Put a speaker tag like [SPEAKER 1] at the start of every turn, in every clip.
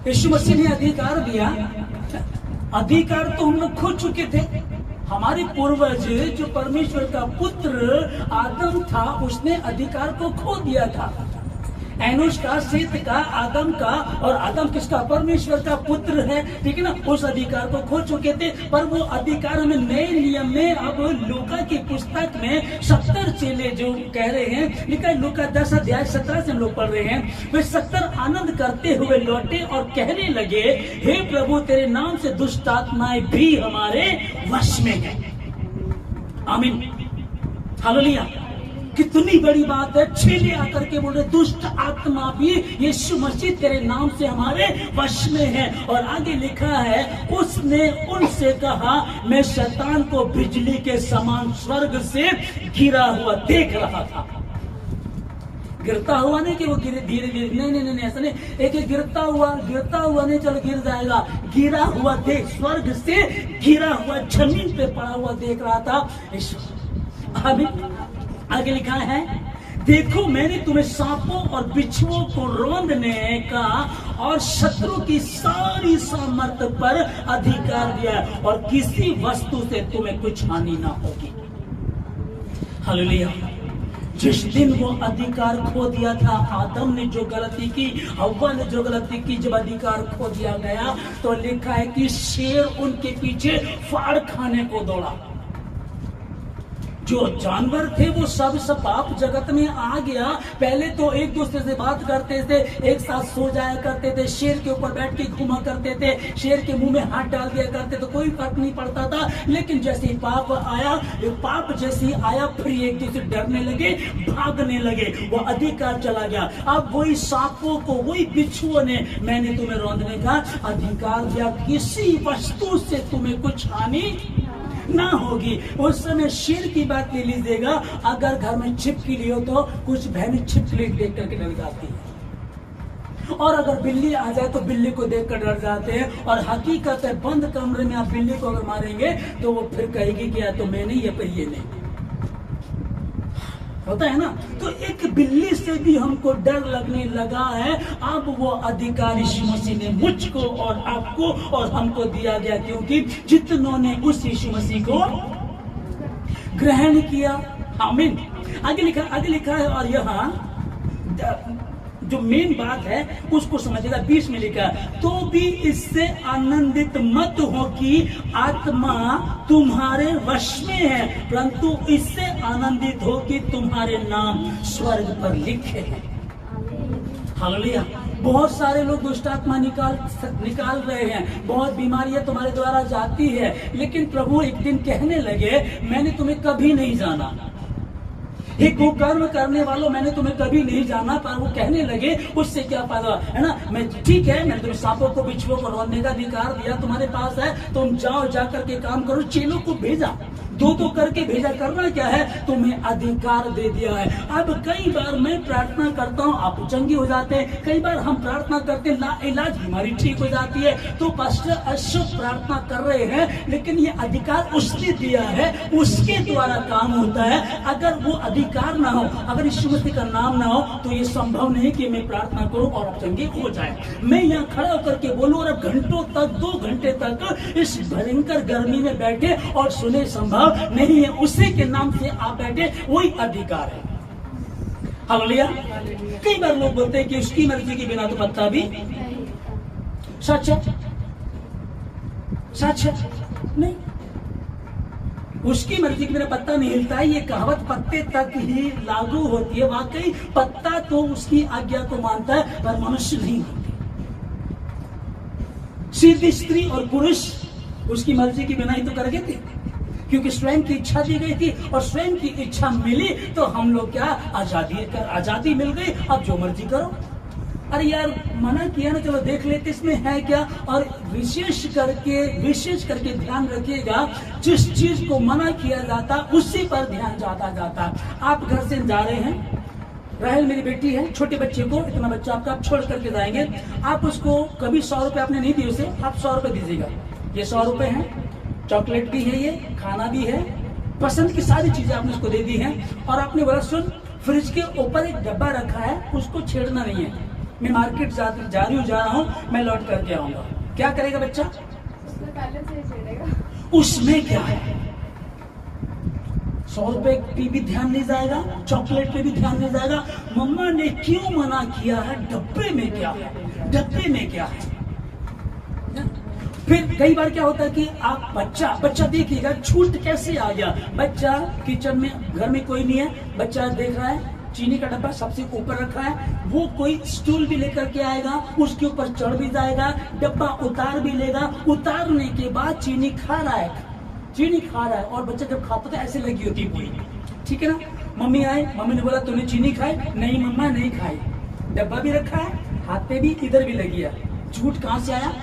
[SPEAKER 1] यीशु मसीह ने अधिकार दिया। अधिकार तो हम लोग खो चुके थे। हमारे पूर्वज जो परमेश्वर का पुत्र आदम था, उसने अधिकार को खो दिया था। एनोश का, सेत का, आदम का, और आदम किसका? परमेश्वर का पुत्र है, ठीक है ना। उस अधिकार को खो चुके थे, पर वो अधिकार हमें नए नियम में, अब लूका की पुस्तक में 70 चेले जो कह रहे हैं, लिखा है लूका 10 अध्याय 17 से हम लोग पढ़ रहे हैं। वे 70 आनंद करते हुए लौटे और कहने लगे, हे प्रभु, तेरे नाम से दुष्ट आत्माएं भी हमारे वश में है। आमीन, हालेलुया। कितनी बड़ी बात है। चेले आकर के बोल रहे, दुष्ट आत्मा भी यीशु मसीह तेरे नाम से हमारे वश में है। और आगे लिखा है, उसने उनसे कहा, मैं शैतान को बिजली के समान स्वर्ग से गिरा हुआ देख रहा था। गिरता हुआ नहीं कि वो धीरे धीरे, नहीं, ऐसा नहीं। एक गिरता हुआ नहीं, चलो गिर जाएगा। गिरा हुआ देख, स्वर्ग से गिरा हुआ, जमीन पे पड़ा हुआ देख रहा था। अभी आगे लिखा है, देखो मैंने तुम्हें सांपों और बिच्छुओं को रौंदने का और शत्रु की सारी सामर्थ पर अधिकार दिया है, और किसी वस्तु से तुम्हें कुछ हानि ना होगी। हालेलुया। जिस दिन वो अधिकार खो दिया था, आदम ने जो गलती की, हव्वा ने जो गलती की, जब अधिकार खो दिया गया तो लिखा है कि शेर उनके पीछे फाड़ खाने को दौड़ा। जो जानवर थे वो सब पाप जगत में आ गया। पहले तो एक दूसरे से बात करते थे, एक साथ सो जाया करते थे, शेर के ऊपर बैठ के घुमा करते थे, शेर के मुंह में हाथ डाल दिया करते तो कोई फर्क नहीं पड़ता था। लेकिन जैसे ही पाप आया, फिर एक दूसरे डरने लगे, भागने लगे, वो अधिकार चला गया। अब वही सांपों को, वही बिच्छुओं ने, मैंने तुम्हें रौंदने का अधिकार दिया, किसी वस्तु से तुम्हें कुछ हानि ना होगी। उस समय शेर की बात ले लीजिएगा, अगर घर में छिपकली हो तो कुछ बहनें छिपकली देख करके डर जाती है, और अगर बिल्ली आ जाए तो बिल्ली को देख कर डर जाते हैं। और हकीकत है, बंद कमरे में आप बिल्ली को अगर मारेंगे तो वो फिर कहेगी कि या तो मैं नहीं, या फिर ये नहीं, होता है ना। तो एक बिल्ली से भी हमको डर लगने लगा है। अब वो अधिकार यीशु मसीह ने मुझको और आपको और हमको दिया गया, क्योंकि जितनों ने उस यीशु मसीह को ग्रहण किया। आमीन। आगे लिखा है, और यहाँ जो मेन बात है उसको समझिएगा। 20 में लिखा है, तो भी इससे आनंदित मत हो कि आत्मा तुम्हारे वश में है, परंतु इससे आनंदित हो कि तुम्हारे नाम स्वर्ग पर लिखे हैं। हालेलुया। बहुत सारे लोग दुष्ट आत्मा निकाल रहे हैं, बहुत बीमारियां तुम्हारे द्वारा जाती है, लेकिन प्रभु एक दिन कहने लगे, मैंने तुम्हें कभी नहीं जाना। एक कुकर्म करने वालों, मैंने तुम्हें कभी नहीं जाना। पर वो कहने लगे, उससे क्या फायदा, है ना। मैं ठीक है, मैंने तुम्हें सांपों को, बिच्छुओं को रौंदने का अधिकार दिया, तुम्हारे पास है, तुम जाओ, जा करके काम करो। चेलों को भेजा, दो करके भेजा। करना क्या है, तुम्हें अधिकार दे दिया है। अब कई बार मैं प्रार्थना करता हूँ, आप चंगे हो जाते हैं। कई बार हम प्रार्थना करते हैं, लाइलाज बीमारी ठीक हो जाती है। तो पास्टर अशुभ प्रार्थना कर रहे हैं, लेकिन ये अधिकार उसने दिया है, उसके द्वारा काम होता है। अगर वो अधिकार ना हो, अगर यीशु मसीह का नाम ना हो, तो ये संभव नहीं कि मैं प्रार्थना करूं और आप चंगे हो जाए। मैं यहाँ खड़ा होकर के बोलूं और घंटों तक, 2 घंटे तक इस भयंकर गर्मी में बैठे और सुने, संभव नहीं है। उसी के नाम से आप बैठे, वही अधिकार है। हालेलुया। कई बार लोग बोलते हैं कि उसकी मर्जी के बिना तो पत्ता भी, सच नहीं, उसकी मर्जी के बिना पत्ता नहीं हिलता है। ये कहावत पत्ते तक ही लागू होती है। वाकई पत्ता तो उसकी आज्ञा को मानता है, पर मनुष्य नहीं मानते। सीधी स्त्री और पुरुष उसकी मर्जी के बिना ही तो कर गए थे, क्योंकि स्वयं की इच्छा दी गई थी, और स्वयं की इच्छा मिली तो हम लोग क्या, आजादी मिल गई, अब जो मर्जी करो। अरे यार, मना किया ना, चलो देख लेते इसमें है क्या। और विशेष करके ध्यान रखिएगा, जिस चीज को मना किया जाता उसी पर ध्यान ज्यादा जाता। आप घर से जा रहे हैं, राहल मेरी बेटी है, छोटे बच्चे को, इतना बच्चा आपका, आप छोड़ करके जाएंगे, आप उसको कभी 100 रुपए आपने नहीं दिए उसे, आप 100 रुपए दीजिएगा। ये 100 रुपए हैं, चॉकलेट भी है, ये खाना भी है, पसंद की सारी चीजें आपने उसको दे दी हैं। और आपने बोला, सुन, फ्रिज के ऊपर एक डब्बा रखा है, उसको छेड़ना नहीं है। मैं मार्केट जा रहा हूँ, मैं लौट करके आऊंगा। क्या करेगा बच्चा?
[SPEAKER 2] उसमें पहले से ही छेड़ेगा।
[SPEAKER 1] उसमें क्या है? 100 रुपए पे भी ध्यान नहीं जाएगा, चॉकलेट पे भी ध्यान नहीं जाएगा। मम्मा ने क्यों मना किया है? डब्बे में क्या है? डब्बे में क्या है? फिर कई बार क्या होता है कि आप बच्चा देखिएगा छूट कैसे आ गया। बच्चा किचन में, घर में कोई नहीं है, बच्चा देख रहा है चीनी का डब्बा सबसे ऊपर रखा है, वो कोई स्टूल भी लेकर के आएगा, उसके ऊपर चढ़ भी जाएगा, डब्बा उतार भी लेगा, उतारने के बाद चीनी खा रहा है और बच्चा जब खाता तो ऐसे लगी होती है पूरी, ठीक है ना। मम्मी आए, मम्मी ने बोला तूने चीनी खाई? नहीं मम्मा नहीं खाई। डब्बा भी रखा है, हाथ पे भी, इधर भी लगी है। झूठ कहां से आया?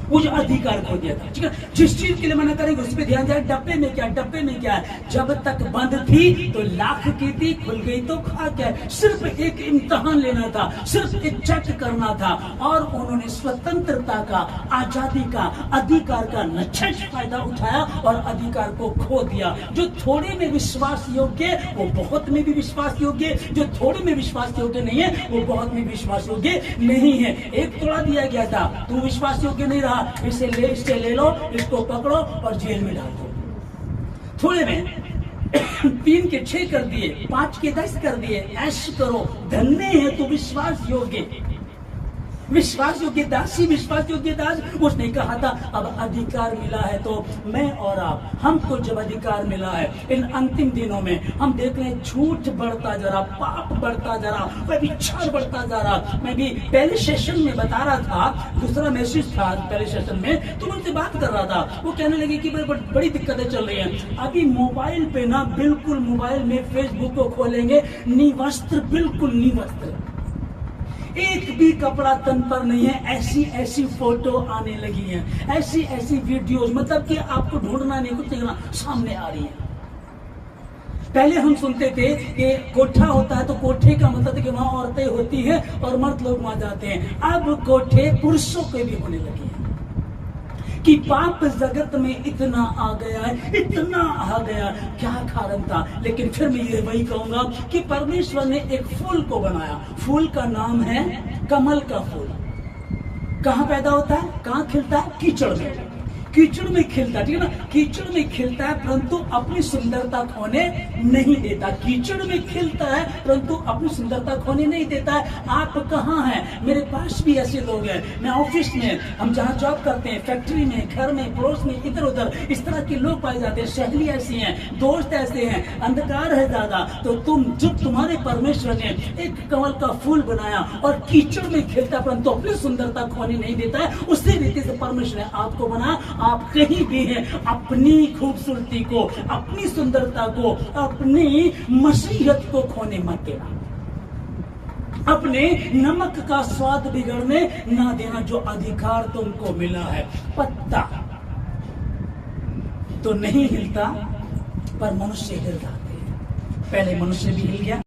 [SPEAKER 1] वो जो अधिकार खो दिया था, ठीक है। जिस चीज के लिए मना करेंगे उस पर ध्यान जाए। डब्बे में क्या? डब्बे में क्या है? जब तक बंद थी तो लाख की थी, खुल गई तो खा क्या? सिर्फ एक इम्तिहान लेना था, सिर्फ एक चेक करना था, और उन्होंने स्वतंत्रता का, आजादी का, अधिकार का नच्छेछ फायदा उठाया और अधिकार को खो दिया। जो थोड़े में विश्वास योग्य वो बहुत में भी विश्वास योग्य, जो थोड़े में विश्वास योग्य नहीं है वो बहुत में विश्वास योग्य नहीं है। एक तोड़ा दिया गया था, तू विश्वास योग्य नहीं रहा, इससे ले लो, इसको पकड़ो और जेल में डाल दो। थोड़े में 3 के 6 कर दिए, 5 के 10 कर दिए, ऐश करो, धन्य है तो विश्वास योग्य दासी, विश्वास योग्य दास। उसने कहा था अब अधिकार मिला है तो मैं और आप, हमको जब अधिकार मिला है इन अंतिम दिनों में, हम देख रहे हैं झूठ बढ़ता जा रहा, पाप बढ़ता जा रहा, व्यभिचार बढ़ता जा रहा। मैं भी पहले सेशन में बता रहा था, दूसरा मैसेज था पहले सेशन में, तो उनसे बात कर रहा था, वो कहने लगे कि बड़ी दिक्कतें चल रही हैं। अभी मोबाइल पे ना, बिल्कुल मोबाइल में फेसबुक को खोलेंगे, निवस्त्र, बिल्कुल निवस्त्र, एक भी कपड़ा तन पर नहीं है, ऐसी फोटो आने लगी हैं, ऐसी वीडियोस, मतलब कि आपको ढूंढना नहीं, कुछ देखना, सामने आ रही है। पहले हम सुनते थे कि कोठा होता है तो कोठे का मतलब कि वहां औरतें होती हैं और मर्द लोग वहां जाते हैं। अब कोठे पुरुषों के भी होने लगे हैं कि पाप जगत में इतना आ गया है, इतना आ गया, क्या कारण था। लेकिन फिर मैं ये वही कहूंगा कि परमेश्वर ने एक फूल को बनाया, फूल का नाम है कमल का फूल। कहां पैदा होता है, कहां खिलता है? कीचड़ में, कीचड़ में खिलता है, ठीक है ना। कीचड़ में खिलता है परंतु अपनी सुंदरता खोने नहीं देता। कीचड़ में खिलता है परंतु अपनी सुंदरता खोने नहीं देता है। आप कहाँ हैं? मेरे पास भी ऐसे लोग हैं, मैं ऑफिस में, हम जहाँ जॉब करते हैं, फैक्ट्री में, घर में, पड़ोस में, इधर उधर इस तरह के लोग पाए जाते हैं। सहेली ऐसी हैं, दोस्त ऐसे हैं, अंधकार है ज्यादा। तो जब तुम्हारे परमेश्वर ने एक कमल का फूल बनाया और कीचड़ में खिलता परंतु अपनी सुंदरता खोने नहीं देता है, उसी रीति से परमेश्वर ने आपको बनाया। आप कहीं भी हैं, अपनी खूबसूरती को, अपनी सुंदरता को, अपनी मसीहत को खोने मत देना, अपने नमक का स्वाद बिगड़ने ना देना। जो अधिकार तुमको मिला है, पत्ता तो नहीं हिलता पर मनुष्य हिल जाते हैं। पहले मनुष्य भी हिल गया।